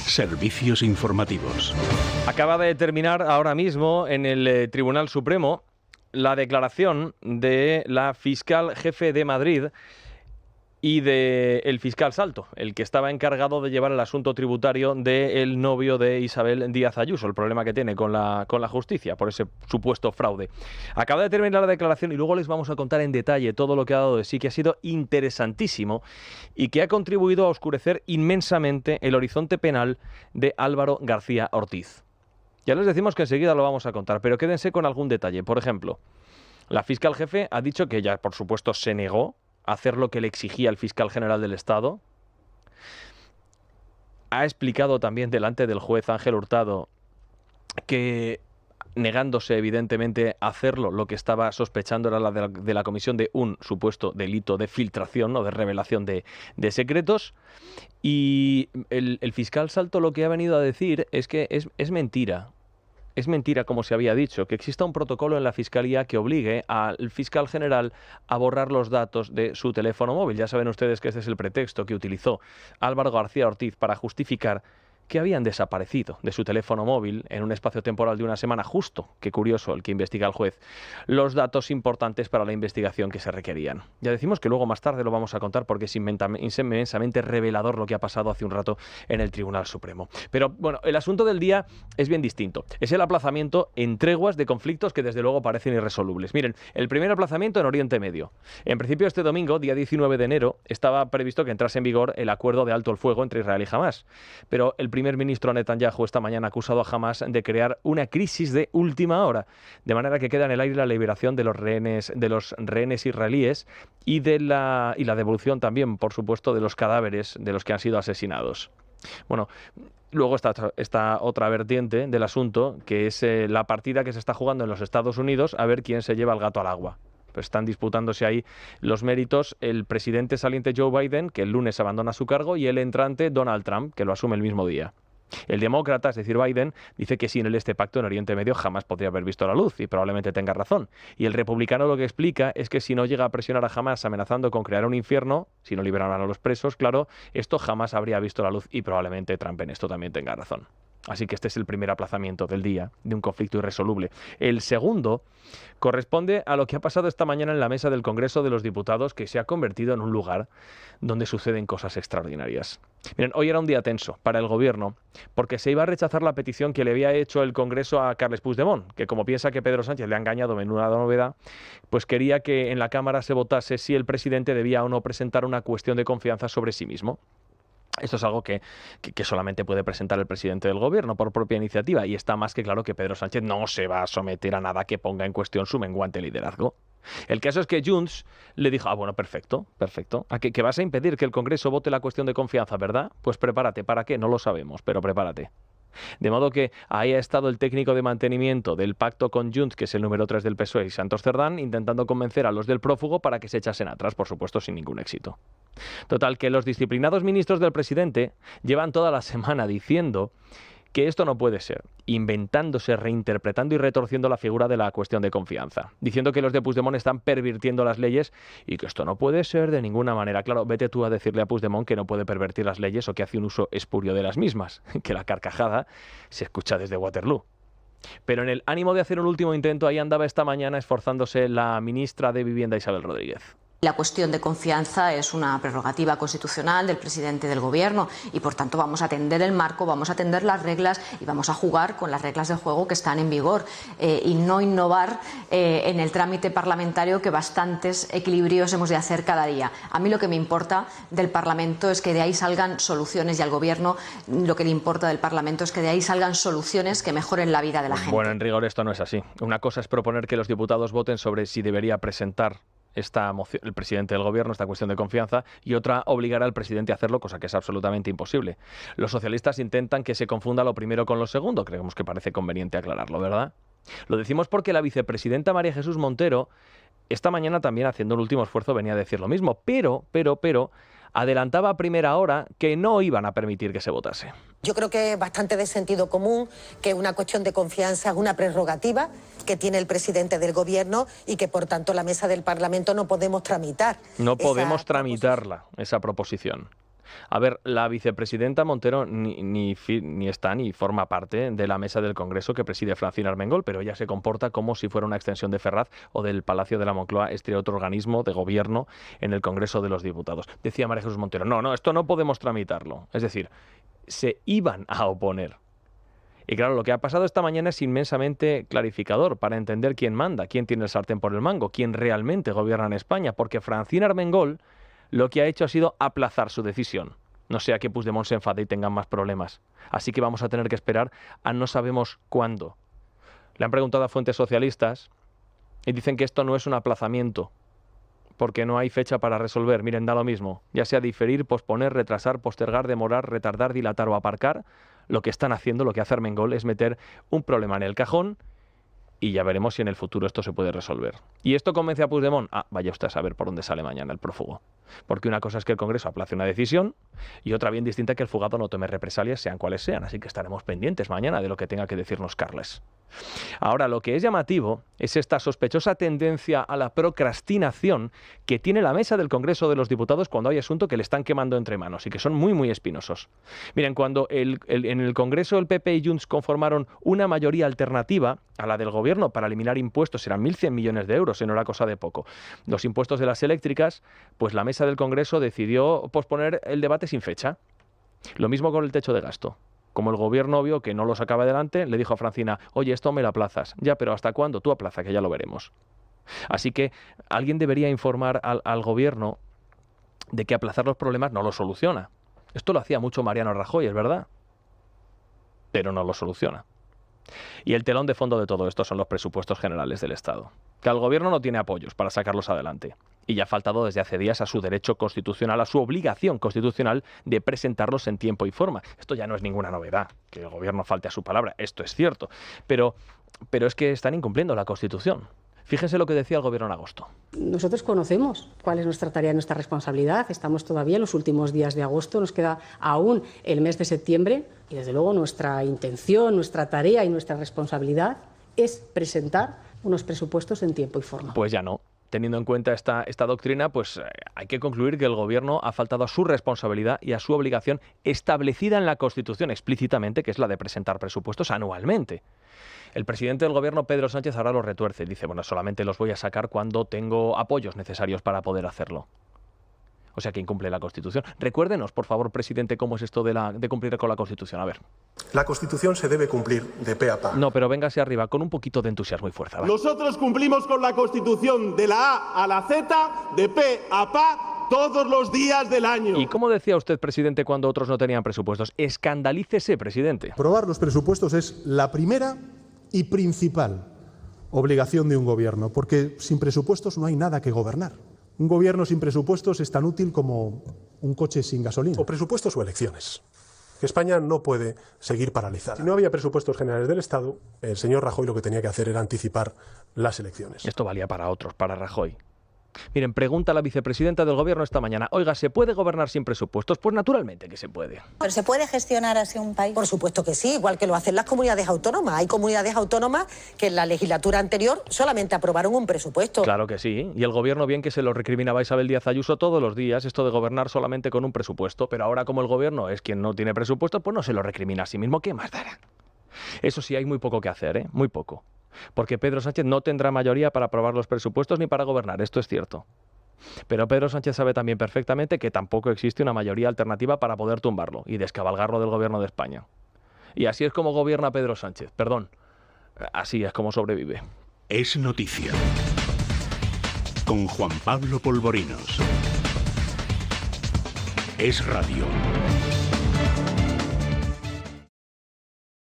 Servicios informativos. Acaba de terminar ahora mismo en el Tribunal Supremo la declaración de la fiscal jefe de Madrid y del fiscal Salto, el que estaba encargado de llevar el asunto tributario del novio de Isabel Díaz Ayuso, el problema que tiene con la justicia por ese supuesto fraude. Acaba de terminar la declaración y luego les vamos a contar en detalle todo lo que ha dado de sí, que ha sido interesantísimo y que ha contribuido a oscurecer inmensamente el horizonte penal de Álvaro García Ortiz. Ya les decimos que enseguida lo vamos a contar, pero quédense con algún detalle. Por ejemplo, la fiscal jefe ha dicho que ella, por supuesto, se negó a hacer lo que le exigía el fiscal general del Estado. Ha explicado también delante del juez Ángel Hurtado que, negándose evidentemente a hacerlo, lo que estaba sospechando era de la comisión de un supuesto delito de filtración o de revelación de secretos. Y el fiscal Salto lo que ha venido a decir es que es mentira. Es mentira, como se había dicho, que exista un protocolo en la Fiscalía que obligue al fiscal general a borrar los datos de su teléfono móvil. Ya saben ustedes que este es el pretexto que utilizó Álvaro García Ortiz para justificar que habían desaparecido de su teléfono móvil en un espacio temporal de una semana, justo, qué curioso, el que investiga el juez, los datos importantes para la investigación que se requerían. Ya decimos que luego más tarde lo vamos a contar porque es inmensamente revelador lo que ha pasado hace un rato en el Tribunal Supremo. Pero bueno, el asunto del día es bien distinto. Es el aplazamiento en treguas de conflictos que desde luego parecen irresolubles. Miren, el primer aplazamiento en Oriente Medio. En principio este domingo, día 19 de enero, estaba previsto que entrase en vigor el acuerdo de alto el fuego entre Israel y Hamás. Pero el primer ministro Netanyahu esta mañana ha acusado a Hamás de crear una crisis de última hora, de manera que queda en el aire la liberación de los rehenes israelíes y la devolución también, por supuesto, de los cadáveres de los que han sido asesinados. Bueno, luego está esta otra vertiente del asunto, que es la partida que se está jugando en los Estados Unidos a ver quién se lleva el gato al agua. Pues están disputándose ahí los méritos el presidente saliente Joe Biden, que el lunes abandona su cargo, y el entrante Donald Trump, que lo asume el mismo día. El demócrata, es decir, Biden, dice que sin él este pacto en Oriente Medio jamás podría haber visto la luz, y probablemente tenga razón. Y el republicano lo que explica es que si no llega a presionar a Hamás amenazando con crear un infierno, si no liberaran a los presos, claro, esto jamás habría visto la luz, y probablemente Trump en esto también tenga razón. Así que este es el primer aplazamiento del día de un conflicto irresoluble. El segundo corresponde a lo que ha pasado esta mañana en la mesa del Congreso de los Diputados, que se ha convertido en un lugar donde suceden cosas extraordinarias. Miren, hoy era un día tenso para el Gobierno, porque se iba a rechazar la petición que le había hecho el Congreso a Carles Puigdemont, que como piensa que Pedro Sánchez le ha engañado, menuda novedad, pues quería que en la Cámara se votase si el presidente debía o no presentar una cuestión de confianza sobre sí mismo. Esto es algo que solamente puede presentar el presidente del gobierno por propia iniciativa, y está más que claro que Pedro Sánchez no se va a someter a nada que ponga en cuestión su menguante liderazgo. El caso es que Junts le dijo, bueno, perfecto, que vas a impedir que el Congreso vote la cuestión de confianza, ¿verdad? Pues prepárate, ¿para qué? No lo sabemos, pero prepárate. De modo que ahí ha estado el técnico de mantenimiento del pacto con Junts, que es el número 3 del PSOE, y Santos Cerdán, intentando convencer a los del prófugo para que se echasen atrás, por supuesto sin ningún éxito. Total, que los disciplinados ministros del presidente llevan toda la semana diciendo que esto no puede ser, inventándose, reinterpretando y retorciendo la figura de la cuestión de confianza, diciendo que los de Puigdemont están pervirtiendo las leyes y que esto no puede ser de ninguna manera. Claro, vete tú a decirle a Puigdemont que no puede pervertir las leyes o que hace un uso espurio de las mismas, que la carcajada se escucha desde Waterloo. Pero en el ánimo de hacer un último intento, ahí andaba esta mañana esforzándose la ministra de Vivienda, Isabel Rodríguez. La cuestión de confianza es una prerrogativa constitucional del presidente del Gobierno y, por tanto, vamos a atender el marco, vamos a atender las reglas y vamos a jugar con las reglas del juego que están en vigor y no innovar en el trámite parlamentario, que bastantes equilibrios hemos de hacer cada día. A mí lo que me importa del Parlamento es que de ahí salgan soluciones, y al Gobierno lo que le importa del Parlamento es que de ahí salgan soluciones que mejoren la vida de la gente. Bueno, en rigor esto no es así. Una cosa es proponer que los diputados voten sobre si debería presentar esta moción, el presidente del gobierno, esta cuestión de confianza, y otra obligar al presidente a hacerlo, cosa que es absolutamente imposible. Los socialistas intentan que se confunda lo primero con lo segundo. Creemos que parece conveniente aclararlo, ¿verdad? Lo decimos porque la vicepresidenta María Jesús Montero esta mañana, también haciendo un último esfuerzo, venía a decir lo mismo, pero adelantaba a primera hora que no iban a permitir que se votase. Yo creo que es bastante de sentido común que una cuestión de confianza es una prerrogativa que tiene el presidente del Gobierno y que, por tanto, la mesa del Parlamento no podemos tramitar. No podemos tramitarla, esa proposición. A ver, la vicepresidenta Montero ni está ni forma parte de la mesa del Congreso que preside Francina Armengol, pero ella se comporta como si fuera una extensión de Ferraz o del Palacio de la Moncloa, este otro organismo de gobierno en el Congreso de los Diputados. Decía María Jesús Montero, no, esto no podemos tramitarlo. Es decir, se iban a oponer. Y claro, lo que ha pasado esta mañana es inmensamente clarificador para entender quién manda, quién tiene el sartén por el mango, quién realmente gobierna en España, porque Francina Armengol lo que ha hecho ha sido aplazar su decisión. No sea que Puigdemont se enfade y tengan más problemas. Así que vamos a tener que esperar a no sabemos cuándo. Le han preguntado a fuentes socialistas y dicen que esto no es un aplazamiento, porque no hay fecha para resolver. Miren, da lo mismo. Ya sea diferir, posponer, retrasar, postergar, demorar, retardar, dilatar o aparcar, lo que están haciendo, lo que hace Armengol, es meter un problema en el cajón y ya veremos si en el futuro esto se puede resolver. ¿Y esto convence a Puigdemont? Vaya usted a saber por dónde sale mañana el prófugo. Porque una cosa es que el Congreso aplace una decisión y otra bien distinta que el fugado no tome represalias, sean cuales sean. Así que estaremos pendientes mañana de lo que tenga que decirnos Carles. Ahora, lo que es llamativo es esta sospechosa tendencia a la procrastinación que tiene la mesa del Congreso de los Diputados cuando hay asunto que le están quemando entre manos y que son muy, muy espinosos. Miren, cuando en el Congreso el PP y Junts conformaron una mayoría alternativa a la del Gobierno para eliminar impuestos, eran 1.100 millones de euros, no era cosa de poco. Los impuestos de las eléctricas, pues la mesa del Congreso decidió posponer el debate sin fecha. Lo mismo con el techo de gasto. Como el Gobierno vio que no lo sacaba adelante, le dijo a Francina, oye, esto me lo aplazas. Ya, pero ¿hasta cuándo? Tú aplaza, que ya lo veremos. Así que alguien debería informar al Gobierno de que aplazar los problemas no lo soluciona. Esto lo hacía mucho Mariano Rajoy, es verdad, pero no lo soluciona. Y el telón de fondo de todo esto son los presupuestos generales del Estado. Que el Gobierno no tiene apoyos para sacarlos adelante. Y ya ha faltado desde hace días a su derecho constitucional, a su obligación constitucional de presentarlos en tiempo y forma. Esto ya no es ninguna novedad, que el Gobierno falte a su palabra, esto es cierto. Pero es que están incumpliendo la Constitución. Fíjense lo que decía el Gobierno en agosto. Nosotros conocemos cuál es nuestra tarea, nuestra responsabilidad. Estamos todavía en los últimos días de agosto, nos queda aún el mes de septiembre y desde luego nuestra intención, nuestra tarea y nuestra responsabilidad es presentar unos presupuestos en tiempo y forma. Pues ya no. Teniendo en cuenta esta doctrina, pues hay que concluir que el Gobierno ha faltado a su responsabilidad y a su obligación establecida en la Constitución explícitamente, que es la de presentar presupuestos anualmente. El presidente del Gobierno, Pedro Sánchez, ahora lo retuerce. Dice, bueno, solamente los voy a sacar cuando tengo apoyos necesarios para poder hacerlo. O sea que incumple la Constitución. Recuérdenos, por favor, presidente, cómo es esto de cumplir con la Constitución. A ver. La Constitución se debe cumplir de pe a pa. No, pero véngase arriba, con un poquito de entusiasmo y fuerza. ¿Vale? Nosotros cumplimos con la Constitución de la A a la Z, de pe a pa, todos los días del año. ¿Y cómo decía usted, presidente, cuando otros no tenían presupuestos? Escandalícese, presidente. Aprobar los presupuestos es la primera y principal obligación de un gobierno, porque sin presupuestos no hay nada que gobernar. Un gobierno sin presupuestos es tan útil como un coche sin gasolina. O presupuestos o elecciones. Que España no puede seguir paralizada. Si no había presupuestos generales del Estado, el señor Rajoy lo que tenía que hacer era anticipar las elecciones. Esto valía para otros, para Rajoy. Miren, pregunta a la vicepresidenta del Gobierno esta mañana, oiga, ¿se puede gobernar sin presupuestos? Pues naturalmente que se puede. ¿Pero se puede gestionar así un país? Por supuesto que sí, igual que lo hacen las comunidades autónomas. Hay comunidades autónomas que en la legislatura anterior solamente aprobaron un presupuesto. Claro que sí, y el Gobierno bien que se lo recriminaba a Isabel Díaz Ayuso todos los días, esto de gobernar solamente con un presupuesto, pero ahora como el Gobierno es quien no tiene presupuesto, pues no se lo recrimina a sí mismo, ¿qué más dará? Eso sí, hay muy poco que hacer, muy poco. Porque Pedro Sánchez no tendrá mayoría para aprobar los presupuestos ni para gobernar, esto es cierto. Pero Pedro Sánchez sabe también perfectamente que tampoco existe una mayoría alternativa para poder tumbarlo y descabalgarlo del Gobierno de España. Y así es como gobierna Pedro Sánchez, perdón, así es como sobrevive. Es noticia. Con Juan Pablo Polvorinos. Es radio.